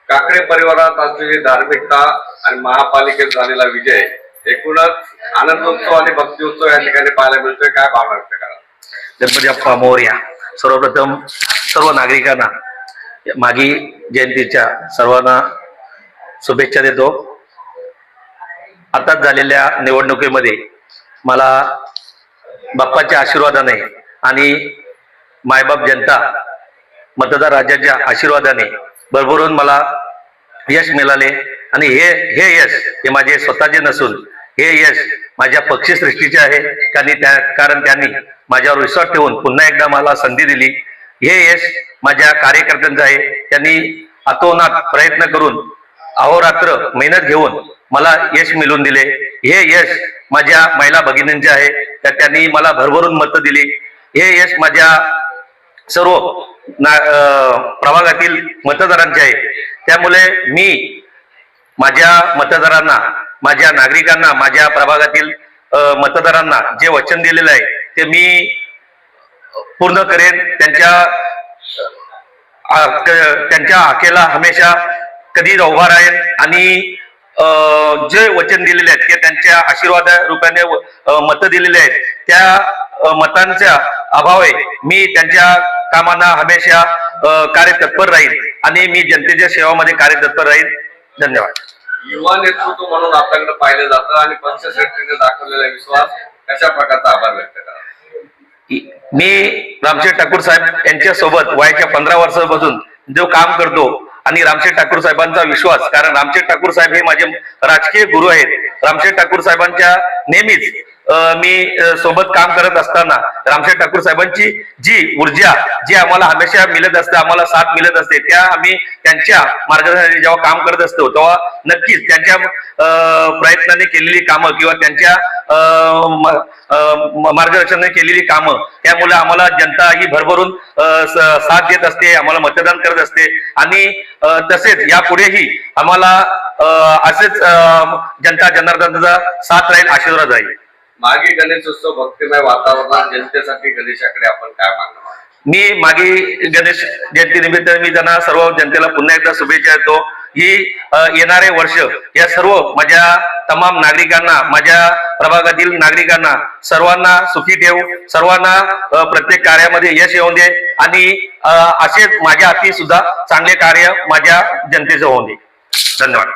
काकडे परिवारात असलेली धार्मिकता आणि महापालिकेत झालेला विजय एकूणच आनंदोत्सव आणि भक्तीउत्सव या ठिकाणी पाहायला मिळतोय. काय भावना व्यक्त करा? गणपती बाप्पा मोरया. सर्वप्रथम सर्व नागरिकांना माघी जयंतीच्या सर्वांना शुभेच्छा देतो. आताच झालेल्या निवडणुकीमध्ये मला बाप्पाच्या आशीर्वादाने आणि मायबाप जनता मतदार राजाच्या आशीर्वादाने भरभरून मला यश मिळाले आणि हे यश हे माझे स्वतःचे नसून हे यश माझ्या पक्षसृष्टीचे आहे. कारण त्यांनी माझ्यावर विश्वास ठेवून पुन्हा एकदा मला संधी दिली. हे यश माझ्या कार्यकर्त्यांचं आहे. त्यांनी अतोनात प्रयत्न करून अहोरात्र मेहनत घेऊन मला यश मिळवून दिले. हे यश माझ्या महिला भगिनींचे आहे. तर त्यांनी मला भरभरून मतं दिली. हे यश माझ्या सर्व प्रभागातील मतदारांचे आहे. त्यामुळे मी माझ्या मतदारांना, माझ्या नागरिकांना, माझ्या प्रभागातील मतदारांना जे वचन दिलेलं आहे ते मी पूर्ण करेन. त्यांच्या हाकेला हमेशा कधी उभा राहील आणि जे वचन दिलेले आहेत ते त्यांच्या आशीर्वाद रूपाने मतं दिलेले आहेत त्या मतांचा अभाव आहे. मी त्यांच्या कामांना हमेशा कार्यतत्पर राहील आणि मी जनतेच्या सेवामध्ये कार्यतत्पर राहील. धन्यवाद. युवा नेतृत्व म्हणून आपल्याकडे पाहिलं जातं आणि पक्षश्रेष्ठीने दाखवलेला विश्वास कशा प्रकारचा आभार व्यक्त करा? मी रामशेठ ठाकूर साहेब यांच्या सोबत वयाच्या 15 वर्षापासून जो काम करतो आणि रामशेठ ठाकूर साहेबांचा विश्वास, कारण रामशेठ ठाकूर साहेब हे माझे राजकीय गुरु आहेत. रामशेठ ठाकूर साहेबांच्या नेहमीच मी सोबत काम करत असताना रामशेठ ठाकूर साहेबांची जी ऊर्जा जी आम्हाला हमेशा मिळत असते, आम्हाला साथ मिळत असते, त्या आम्ही त्यांच्या मार्गदर्शनाने जेव्हा काम करत असतो तेव्हा नक्कीच त्यांच्या प्रयत्नाने केलेली कामं किंवा त्यांच्या मार्गदर्शनाने केलेली कामं त्यामुळे आम्हाला जनता ही भरभरून साथ देत असते, आम्हाला मतदान करत असते आणि तसेच यापुढेही आम्हाला असेच जनता जनार्दनाचा साथ राहील, आशीर्वाद राहील. मागे गणेशोत्सव भक्तिमय वातावरणात जनतेसाठी गणेशाकडे आपण काय मागणार? मी मागे गणेश जयंतीनिमित्त मी त्यांना सर्व जनतेला पुन्हा एकदा शुभेच्छा देतो. ही येणारे वर्ष या सर्व माझ्या तमाम नागरिकांना, माझ्या प्रभागातील नागरिकांना सर्वांना सुखी ठेव, सर्वांना प्रत्येक कार्यामध्ये यश येऊन दे आणि असेच माझ्या हाती सुद्धा चांगले कार्य माझ्या जनतेचं होऊन दे. धन्यवाद.